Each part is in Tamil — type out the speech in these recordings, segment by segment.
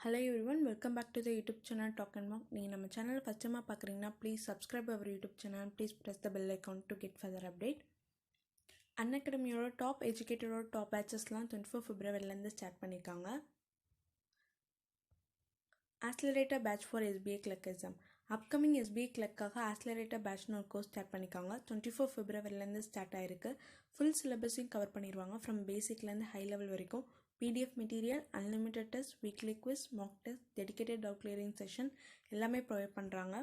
Hello everyone, welcome back to the YouTube channel Talk and Walk. நீங்கள் நம்ம சேனல் ஃபர்ஸ்ட் டைமாக பார்க்குறீங்கன்னா please subscribe our YouTube channel, please press the bell icon to get further update. அன்அகாடமியோட டாப் எஜுகேட்டரோட டாப் பேச்சஸ்லாம் 24 ஃபெப்ரவரிலேருந்து ஸ்டார்ட் பண்ணியிருக்காங்க. Accelerator batch for SBI clerk exam. Upcoming SBI கிளர்க்காக ஆக்ஸலரேட்டர் பேட்ச்னு ஒரு கோர்ஸ் ஸ்டார்ட் பண்ணியிருக்காங்க. 24 ஃபெப்ரவரிலேருந்து ஸ்டார்ட் ஆயிருக்கு. ஃபுல் சிலபஸையும் கவர் பண்ணிடுவாங்க. ஃப்ரம் பேசிக்லேருந்து ஹை லெவல் வரைக்கும் PDF material, unlimited test, weekly quiz, mock test, dedicated doubt clearing session எல்லாமே ப்ரொவைட் பண்ணுறாங்க.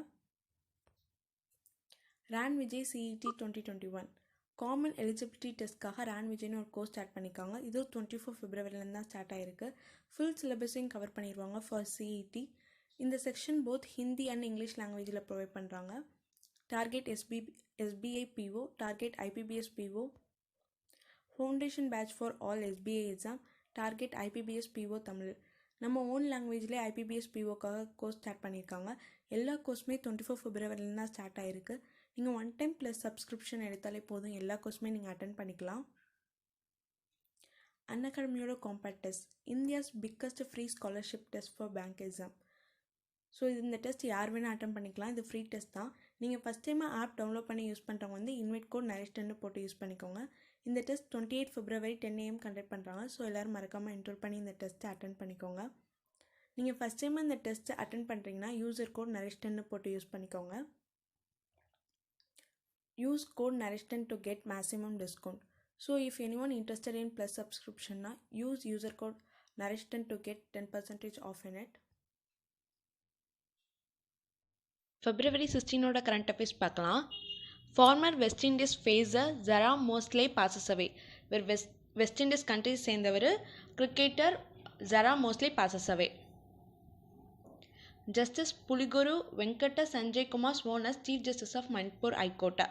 Ron Vijay CET 2021 common eligibility டெஸ்ட்காக ரான் விஜய்னு ஒரு கோர்ஸ் ஸ்டார்ட் பண்ணியிருக்காங்க. இது 24 ஃபெப்ரவரிலேருந்து தான் ஸ்டார்ட் ஆயிருக்கு. ஃபுல் சிலபஸையும் கவர் பண்ணிடுவாங்க ஃபார் CET. இந்த section both Hindi and English லாங்குவேஜில் ப்ரொவைட் பண்ணுறாங்க. Target SBI PO, target IPBS PO, foundation batch for all SBI exam, target IPBS PO Tamil. நம்ம ஓன் லாங்குவேஜ்லேயே IPBS POக்காக கோர்ஸ் ஸ்டார்ட் பண்ணியிருக்காங்க. எல்லா கோர்ஸுமே 24 ஃபெப்ரவரிலேருந்து தான் ஸ்டார்ட் ஆகிருக்கு. நீங்கள் 1 டைம் ப்ளஸ் சப்ஸ்கிரிப்ஷன் எடுத்தாலே போதும், எல்லா கோர்ஸுமே நீங்கள் அட்டன் பண்ணிக்கலாம். அன்அகாடமியோட compact test, India's biggest free scholarship test for bank exam. So இந்த டெஸ்ட் யார் வேணால் அட்டன் பண்ணிக்கலாம். இது ஃப்ரீ டெஸ்ட் தான். நீங்கள் ஃபஸ்ட் டைமாக ஆப் டவுன்லோட் பண்ணி யூஸ் பண்ணுறவங்க வந்து இன்வைட் கோட் நரிஷ்டன்னு போட்டு யூஸ் பண்ணிக்கோங்க. இந்த டெஸ்ட் 28 ஃபெப்ரவரி 10 AM கண்டக்ட் பண்ணுறாங்க. ஸோ எல்லோரும் மறக்காமல் என்ரோல் பண்ணி இந்த டெஸ்ட்டை அட்டன் பண்ணிக்கோங்க. நீங்கள் ஃபஸ்ட் டைமாக இந்த டெஸ்ட்டை அட்டன் பண்ணுறீங்கன்னா யூசர் கோட் நரிஷ்டன்னு போட்டு யூஸ் பண்ணிக்கோங்க. யூஸ் கோட் நரிஷ்டன் to get maximum discount. So if anyone interested in plus subscriptionனா யூஸ் யூசர் கோட் நரிஷ்டன் to get 10% off in it. February 16ஓட கரண்ட் அஃபேர்ஸ் பார்க்கலாம். Former West Indies pacer Ezra Moseley passes away. இவர் வெஸ்ட் இண்டீஸ் கண்ட்ரி சேர்ந்தவர். கிரிக்கெட்டர் Ezra Moseley passes away. Justice Puligoru Venkata Sanjay Kumar sworn as chief justice of Manipur high court.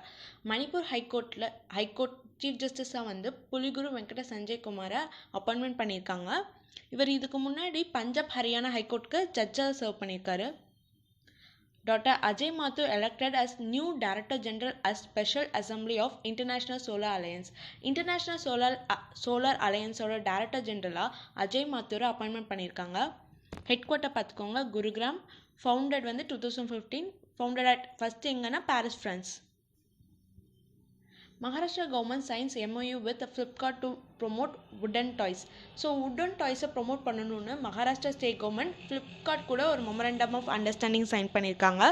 Manipur high court chief ஜஸ்டிஸாக வந்து புலிகுரு வெங்கட சஞ்சய் குமாரை அப்பாயின்மெண்ட் பண்ணியிருக்காங்க. இவர் இதுக்கு முன்னாடி பஞ்சாப் ஹரியானா ஹைகோர்ட்டுக்கு ஜட்ஜாக சர்வ் பண்ணியிருக்காரு. Dr. Ajay Mathur elected as new Director General as Special Assembly of International Solar Alliance. International Solar Alliance ஓட Director General அஜய் மாத்தூரை அப்பாயின்மெண்ட் பண்ணியிருக்காங்க. ஹெட் குவார்ட்டர் பார்த்துக்கோங்க குருகிராம். ஃபவுண்டட் வந்து 2015. ஃபவுண்டட் அட் ஃபர்ஸ்ட் எங்கன்னா Paris, France. Maharashtra government science MOU with Flipkart to promote வுடன் டாய்ஸ். ஸோ வுடன் டாய்ஸை ப்ரொமோட் பண்ணணும்னு மகாராஷ்டிரா ஸ்டேட் கவர்மெண்ட் ஃப்ளிப்கார்ட் கூட ஒரு மெமரண்டம் ஆஃப் அண்டர்ஸ்டாண்டிங் சைன் பண்ணியிருக்காங்க.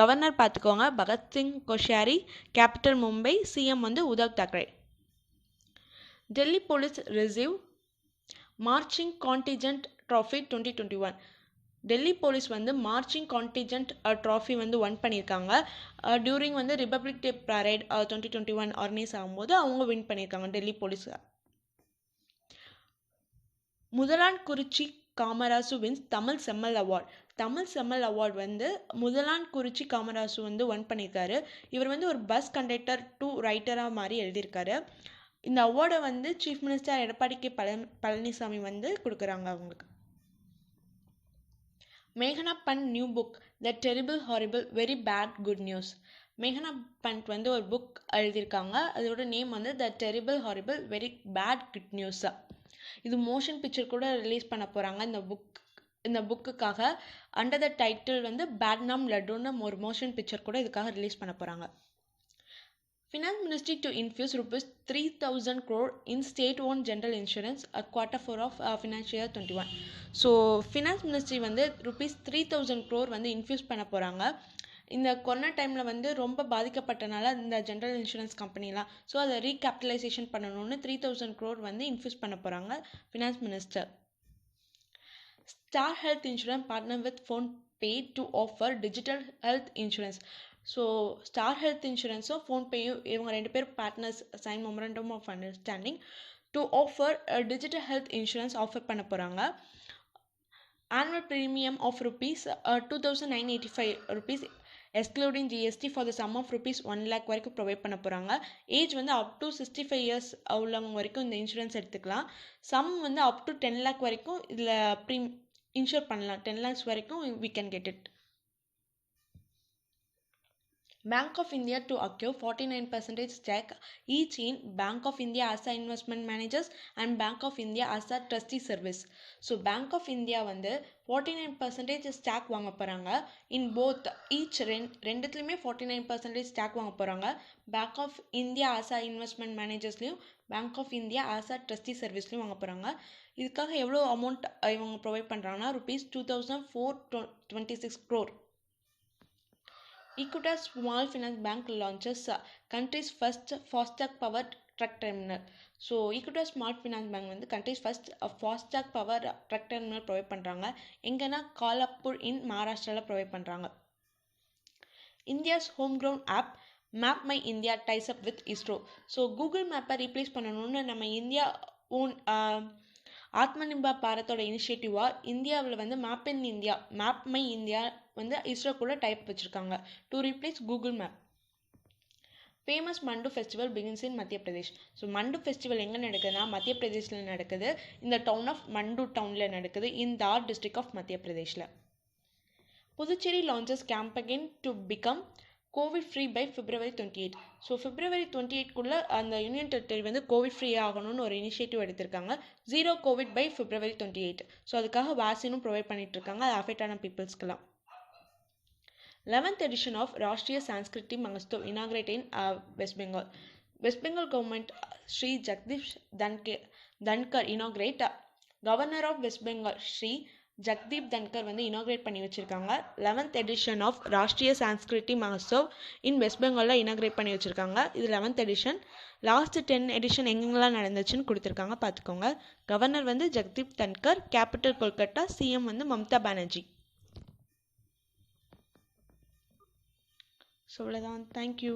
கவர்னர் பார்த்துக்கோங்க பகத்சிங் கோஷியாரி. கேபிட்டல் மும்பை. CM வந்து Uddhav Thackeray. Delhi police receive marching contingent trophy 2021. Delhi police வந்து மார்ச்சிங் கான்டிஜென்ட் ட்ராஃபி வந்து ஒன் பண்ணியிருக்காங்க. டியூரிங் வந்து ரிபப்ளிக் டே பரேட் 2021 ஆர்கனைஸ் ஆகும்போது அவங்க வின் பண்ணியிருக்காங்க டெல்லி போலீஸ். முதலான் குறிச்சி காமராசு வின்ஸ் தமிழ் செம்மல் அவார்ட். தமிழ் செம்மல் அவார்ட் வந்து முதலான் குறிச்சி காமராசு வந்து ஒன் பண்ணியிருக்காரு. இவர் வந்து ஒரு பஸ் கண்டக்டர் டு ரைட்டராக மாதிரி எழுதியிருக்காரு. இந்த அவார்டை வந்து chief minister Edappadi K. Palaniswami வந்து கொடுக்குறாங்க அவங்களுக்கு. மேகனா Pant new book the terrible horrible very bad good news. மேகனா பண்ட் வந்து ஒரு புக் எழுதியிருக்காங்க. அதோட நேம் வந்து the terrible horrible very bad good news. இது மோஷன் பிக்சர் கூட ரிலீஸ் பண்ண போகிறாங்க இந்த புக்குக்காக. அண்டர் த டைட்டில் வந்து பேட் நாம் லட்டுன்னு ஒரு மோஷன் பிக்சர் கூட இதுக்காக ரிலீஸ் பண்ண போகிறாங்க. Finance Ministry to infuse rupees 3,000 crore in state-owned general insurance at Q4 of financial year 21. So, Finance Ministry வந்து rupees 3,000 crore வந்து இன்ஃபியூஸ் பண்ண போகிறாங்க. இந்த கொரோனா டைமில் வந்து ரொம்ப பாதிக்கப்பட்டனால இந்த ஜென்ரல் இன்சூரன்ஸ் கம்பெனிலாம் ஸோ அதை ரீகேபிட்டலைசேஷன் பண்ணணும்னு 3,000 crore வந்து இன்ஃபியூஸ் பண்ண போகிறாங்க finance minister. Star health insurance partner with PhonePe to offer digital health insurance. So star health இன்சூரன்ஸும் ஃபோன்பேயும் இவங்க 2 பேர் partners sign memorandum of understanding to offer digital health insurance offer பண்ண போகிறாங்க. Annual premium of rupees 2,985 excluding GST for the sum of rupees 1 lakh வரைக்கும் ப்ரொவைட் பண்ண போகிறாங்க. ஏஜ் வந்து அப் டு 65 years உள்ளவங்க வரைக்கும் இந்த இன்சூரன்ஸ் எடுத்துக்கலாம். சம் வந்து அப் டு 10 lakh வரைக்கும் இதில் இன்சூர் பண்ணலாம். 10 lakhs வரைக்கும் we can get it. Bank of India to acquire 49% stake each in Bank of India as a investment managers and Bank of India as a trustee service. So Bank of India வந்து 49% ஸ்டாக் வாங்க போகிறாங்க. இன் போத் ஈச் ரெண்டுத்துலையுமே 49% ஸ்டாக் வாங்க போகிறாங்க. Bank of India as a investment மேனேஜர்ஸ்லையும் Bank of India as a trustee சர்வீஸ்லையும் வாங்க போகிறாங்க. இதுக்காக எவ்வளோ அமௌண்ட் இவங்க ப்ரொவைட் பண்ணுறாங்கன்னா ₹2426 crore. Equitas Small Finance Bank launches country's first fast-track powered truck terminal. So Equitas Small Finance Bank வந்து country's first fast-track powered truck terminal provide பண்ணுறாங்க. எங்கன்னா காலாப்பூர் இன் மகாராஷ்டிராவில் ப்ரொவைட் பண்ணுறாங்க. India's home grown app Map My India ties up with ISRO. So Google மேப்பை ரீப்ளேஸ் பண்ணணும்னு நம்ம இந்தியா ஓன் ஆத்மநிர்பார் பாரத்தோட இனிஷியேட்டிவாக இந்தியாவில் வந்து மேப் மை இந்தியா வந்து இஸ்ரோ கூட டைப் வச்சுருக்காங்க to replace Google map. Famous மண்டு ஃபெஸ்டிவல் பிகின்ஸ் இன் மத்திய பிரதேஷ். ஸோ மண்டு ஃபெஸ்டிவல் எங்கே நடக்குதுன்னா மத்திய பிரதேஷில் நடக்குது. இந்த டவுன் ஆஃப் மண்டு டவுனில் நடக்குது. இன் தார் டிஸ்ட்ரிக்ட் ஆஃப் மத்திய பிரதேஷில். Puducherry launches campaign to become covid free by February 28. So February 28க்குள்ளே அந்த யூனியன் டெரிட்டரி வந்து கோவிட் ஃப்ரீ ஆகணும்னு ஒரு இனிஷியேட்டிவ் எடுத்திருக்காங்க. 0 COVID பை February 28. ஸோ அதுக்காக வேக்சினும் ப்ரொவைட் பண்ணிட்டு இருக்காங்க அது அஃபெக்ட் ஆன பீப்புள்ஸ்க்கெல்லாம். 11th edition of Rashtriya Sanskriti Mahotsav inaugurate in West Bengal. West Bengal government Sri Jagdeep Dhankar inaugurate. Governor of West Bengal Sri Jagdeep Dhankhar வந்து இனாக்ரேட் பண்ணி வச்சுருக்காங்க. 11th edition of Rashtriya Sanskriti Mahotsav in West பெங்காலில் இனாக்ரேட் பண்ணி வச்சுருக்காங்க. இது 11th edition. லாஸ்ட் 10 edition எங்கெங்கெல்லாம் நடந்துச்சுன்னு கொடுத்துருக்காங்க பார்த்துக்கோங்க. கவர்னர் வந்து ஜக்தீப் தன்கர், கேபிட்டல் கொல்கட்டா, சிஎம் வந்து மம்தா பானர்ஜி. ஸோ அவ்வளோதான். தேங்க்யூ.